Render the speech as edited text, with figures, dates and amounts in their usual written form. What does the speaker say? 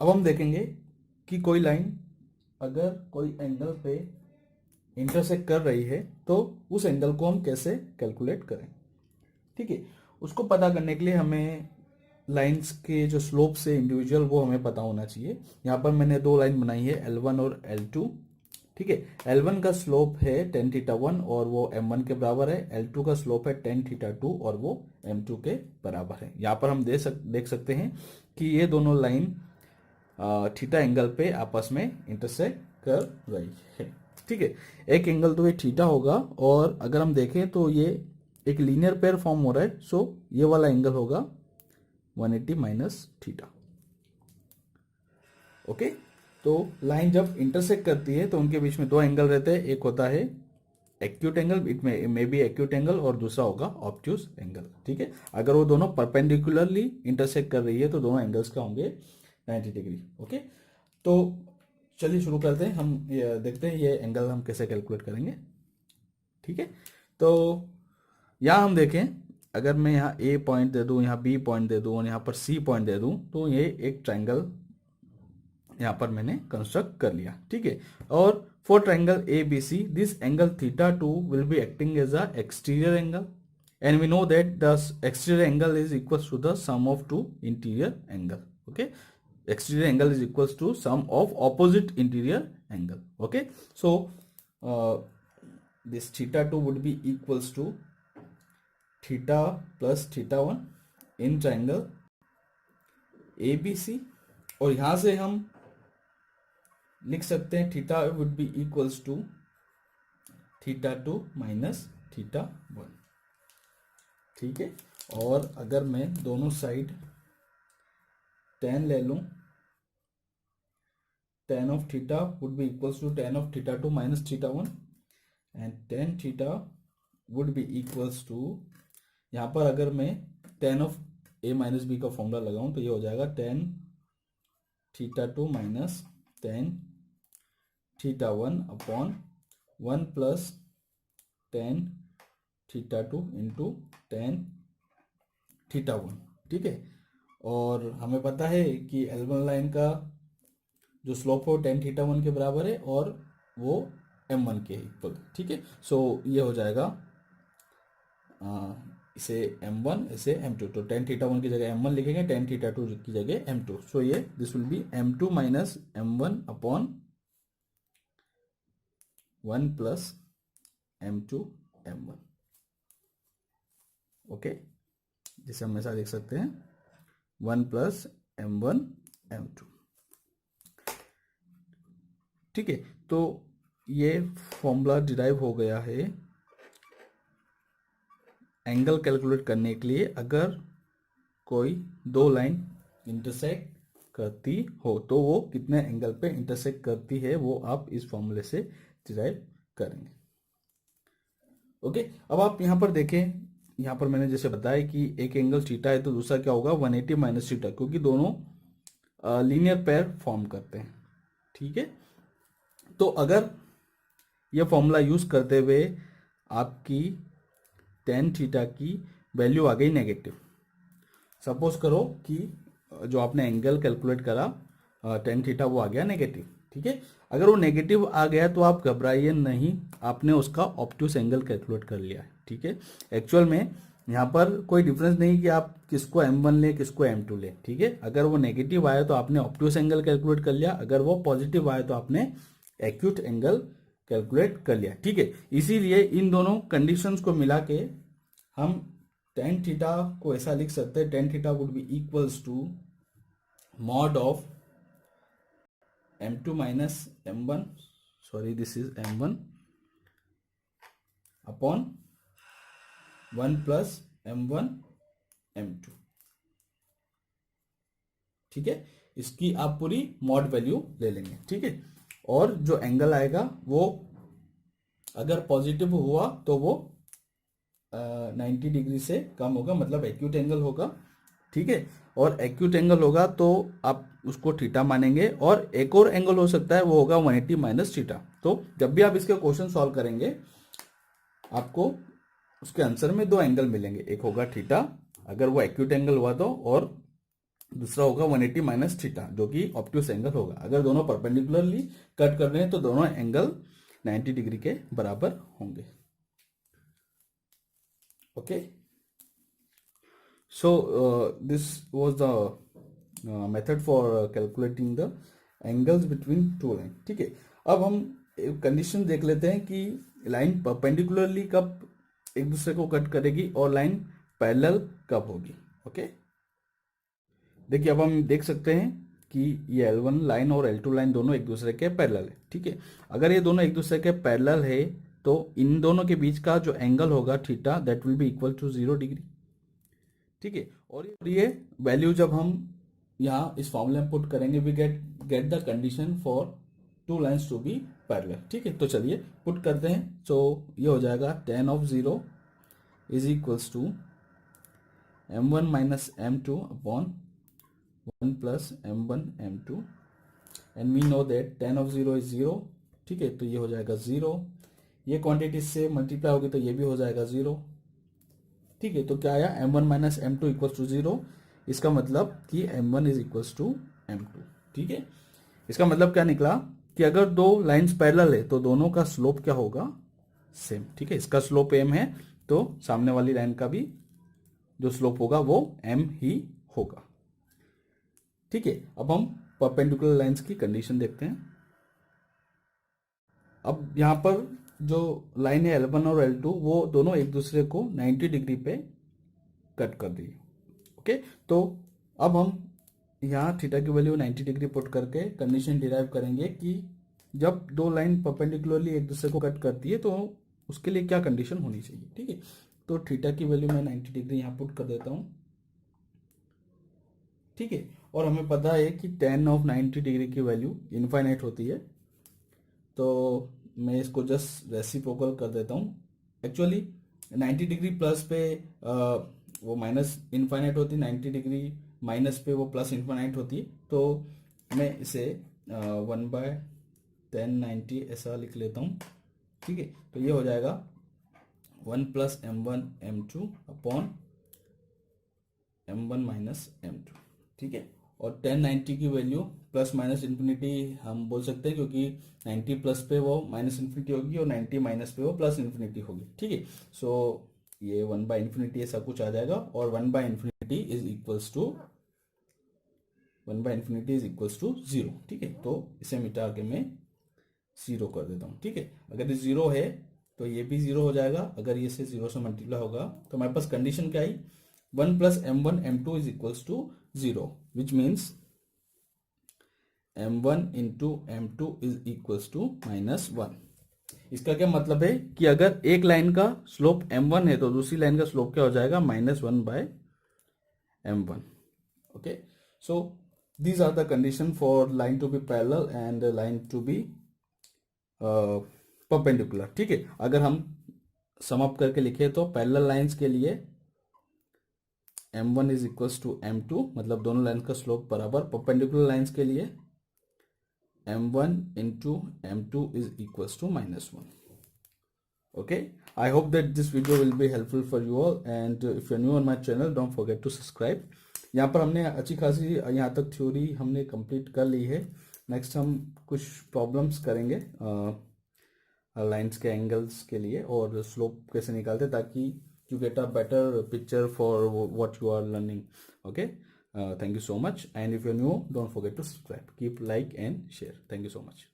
अब हम देखेंगे कि कोई लाइन अगर कोई एंगल पे इंटरसेक्ट कर रही है तो उस एंगल को हम कैसे कैलकुलेट करें। ठीक है, उसको पता करने के लिए हमें लाइंस के जो स्लोप से इंडिविजुअल वो हमें पता होना चाहिए। यहाँ पर मैंने दो लाइन बनाई है L1 और L2। ठीक है, L1 का स्लोप है tan थीटा 1 और वो m1 के बराबर है। L2 का स्लोप है tan थीटा 2 और वो m2 के बराबर है। यहाँ पर हम देख सकते हैं कि ये दोनों लाइन थीटा एंगल पे आपस में इंटरसेक्ट कर रही है। ठीक है, एक एंगल तो ये थीटा होगा और अगर हम देखें तो ये एक लीनियर पेयर फॉर्म हो रहा है, सो ये वाला एंगल होगा 180 माइनस थीटा। ओके, तो लाइन जब इंटरसेक्ट करती है तो उनके बीच में दो एंगल रहते हैं, एक होता है acute angle, it may be acute angle, और दूसरा होगा ऑब्ट्यूज एंगल। ठीक है, अगर वो दोनों परपेंडिकुलरली इंटरसेक्ट कर रही है तो दोनों एंगल्स का होंगे 90 डिग्री। ओके, तो चलिए शुरू करते हैं। हम ये देखते हैं ये एंगल हम कैसे कैलकुलेट करेंगे। ठीक है, तो यहाँ हम देखें, अगर मैं यहाँ ए पॉइंट दे दूँ, यहाँ बी पॉइंट दे दूँ और यहाँ पर सी पॉइंट दे दूँ तो ये एक ट्राइंगल यहाँ पर मैंने कंस्ट्रक्ट कर लिया। ठीक है, और for triangle A B C this angle theta 2 will be acting as a exterior angle and we know that the exterior angle is equal to the sum of two interior angle. Okay, exterior angle is equals to sum of opposite interior angle. Okay, so this theta 2 would be equals to theta plus theta 1 in triangle ABC, और यहां से हम लिख सकते हैं theta would be equals to theta 2 minus theta 1। ठीक है, और अगर मैं दोनों साइड tan ले लूं, tan of theta would be equals to tan of theta 2 minus theta 1 and tan theta would be equals to, यहाँ पर अगर मैं tan of a minus b का फॉर्मूला लगाऊं तो ये हो जाएगा tan theta 2 minus tan theta 1 upon 1 plus tan theta 2 into tan theta 1। ठीक है, और हमें पता है कि L1 लाइन का जो स्लोप हो tan थीटा 1 के बराबर है और वो m1 के इक्वल। ठीक है, सो ये हो जाएगा इसे m1 इसे m2, तो tan थीटा 1 की जगह m1 लिखेंगे, tan थीटा 2 की जगह m2, सो ये this will be m2 minus m1 upon 1 plus m2 m1। Okay, जिसे हम ऐसा लिख सकते हैं 1 प्लस m1 m2। ठीक है, तो ये फॉर्मूला डिराइव हो गया है एंगल कैलकुलेट करने के लिए। अगर कोई दो लाइन इंटरसेक्ट करती हो तो वो कितने एंगल पे इंटरसेक्ट करती है वो आप इस फॉर्मूले से डिराइव करेंगे। ओके, अब आप यहाँ पर देखें, यहाँ पर मैंने जैसे बताया कि एक एंगल थीटा है तो दूसरा क्या होगा 180 माइनस थीटा, क्योंकि दोनों लीनियर पेयर फॉर्म करते हैं। ठीक है, तो अगर यह फॉर्मूला यूज करते हुए आपकी tan थीटा की वैल्यू आ गई नेगेटिव, सपोज करो कि जो आपने एंगल कैलकुलेट करा tan थीटा वो आ गया नेगेटिव। ठीक है, अगर वो नेगेटिव आ गया तो आप घबराइए नहीं, आपने उसका ऑब्ट्यूस एंगल कैलकुलेट कर लिया है। ठीक है, एक्चुअल में यहाँ पर कोई डिफरेंस नहीं कि आप किसको m1 लें किसको m2 लें। ठीक है, अगर वो नेगेटिव आया तो आपने ऑब्ट्यूस एंगल कैलकुलेट कर लिया, अगर वो पॉजिटिव आया तो आपने एक्यूट एंगल कैलकुलेट कर लिया। ठीक है, इसीलिए इन दोनों कंडीशंस को मिला के हम tan थीटा को ऐसा लिख सकते हैं, tan theta would be equals to mod of m2 minus m1, sorry this is m1 upon 1 plus m1 m2। ठीक है, इसकी आप पूरी मॉड वैल्यू ले लेंगे। ठीक है, और जो एंगल आएगा वो अगर पॉजिटिव हुआ तो वो 90 डिग्री से कम होगा, मतलब एक्यूट एंगल होगा। ठीक है, और एक्यूट एंगल होगा तो आप उसको थीटा मानेंगे, और एक और एंगल हो सकता है वो होगा 180 माइनस थीटा। तो जब भी आप इसके क्वेश्चन सॉल्व करेंगे आपको उसके आंसर में दो एंगल मिलेंगे, एक होगा थीटा अगर वो एक्यूट एंगल हुआ तो, और दूसरा होगा 180 माइनस थीटा, जो कि ऑब्ट्यूस एंगल होगा। अगर दोनों परपेंडिकुलरली कट कर रहे हैं तो दोनों एंगल 90 डिग्री के बराबर होंगे। Okay, so this was the method for calculating the angles between two line. ठीक है, अब हम कंडीशन देख लेते हैं कि लाइन परपेंडिकुलरली कब एक दूसरे को कट करेगी और लाइन पैरेलल कब होगी। ओके, देखिए अब हम देख सकते हैं कि ये L1 लाइन और L2 लाइन दोनों एक दूसरे के पैरेलल है। ठीक है, अगर ये दोनों एक दूसरे के पैरेलल है तो इन दोनों के बीच का जो एंगल होगा theta, that will be equal to 0 degree. ठीक है, और ये वैल्यू जब हम यहाँ इस फॉर्मूले में पुट करेंगे, we get the condition for two lines to be parallel. ठीक है, तो चलिए पुट करते हैं। सो ये हो जाएगा tan of 0 is equals to m1 minus m2 upon 1 plus m1 m2 and we know that tan of 0 is 0। ठीक है, तो ये हो जाएगा 0, ये क्वांटिटी से मल्टीप्लाई होगी तो ये भी हो जाएगा 0। ठीक है, तो क्या आया, m1 minus m2 equals to 0। इसका मतलब कि m1 is equals to m2। ठीक है, इसका मतलब क्या निकला कि अगर दो लाइंस पैरेलल है तो दोनों का स्लोप क्या होगा, सेम। ठीक है, इसका स्लोप m है तो सामने वाली लाइन का भी जो स्लोप होगा वो m ही होगा। ठीक है, अब हम परपेंडिकुलर लाइंस की कंडीशन देखते हैं। अब यहां पर जो लाइन है L1 और L2 वो दोनों एक दूसरे को 90 डिग्री पे कट कर रही है। ओके, तो अब हम यहाँ थीटा की वैल्यू 90 डिग्री पुट करके कंडीशन डिराइव करेंगे कि जब दो लाइन परपेंडिकुलरली एक दूसरे को कट करती है तो उसके लिए क्या कंडीशन होनी चाहिए। ठीक है, तो थीटा की वैल्यू मैं 90 डिग्री यहाँ पुट कर देता हूँ। ठीक है, और हमें पता है कि tan ऑफ 90 डिग्री की वैल्यू इनफाइनाइट होती है, तो मैं इसको जस्ट रेसिप्रोकल कर देता हूँ। एक्चुअली 90 डिग्री प्लस पे वो माइनस इनफाइनाइट होती है, 90 डिग्री माइनस पे वो प्लस इनफाइनाइट होती है। तो मैं इसे 1/1090 ऐसा लिख लेता हूँ। ठीक है, तो ये हो जाएगा 1 plus m1 m2 upon m1 minus m2। ठीक है, और 1090 की वैल्यू प्लस माइनस इन्फिनिटी हम बोल सकते हैं, क्योंकि 90 प्लस पे वो माइनस इन्फिनिटी होगी और 90 माइनस पे वो प्लस इन्फिनिटी होगी। ठीक है, सो ये 1/इन्फिनिटी ऐसा कुछ आ जाएगा, और 1/इन्फिनिटी इज इक्वल्स टू 1/इन्फिनिटी इज इक्वल्स टू 0। ठीक है, तो इसे मिटा के मैं 0 कर देता हूँ। ठीक है, अगर ये 0 है तो ये भी 0 हो जाएगा, अगर ये से 0 से मल्टीप्लाई होगा तो हमारे पास कंडीशन क्या आई, 1 plus m1 m2 is equals to 0, which means m1 into m2 is equals to -1। इसका क्या मतलब है कि अगर एक लाइन का स्लोप m1 है तो दूसरी लाइन का स्लोप क्या हो जाएगा, -1/m1। Okay, so these are the condition for line to be parallel and line to be perpendicular। ठीक है, अगर हम सम अप करके लिखे तो पैरेलल लाइंस के लिए m1 is equals to m2, मतलब दोनों लाइन का स्लोप बराबर। परपेंडिकुलर लाइंस के लिए m1 into m2 is equals to -1। okay, I hope that this video will be helpful for you all, and if you're new on my channel don't forget to subscribe। यहाँ पर हमने अच्छी खासी यहाँ तक theory हमने कंप्लीट कर ली है। नेक्स्ट हम कुछ प्रॉब्लम्स करेंगे लाइंस के एंगल्स के लिए और स्लोप कैसे निकालते, ताकि you get a better picture for what you are learning। okay, thank you so much, and if you're new don't forget to subscribe, keep like and share। thank you so much।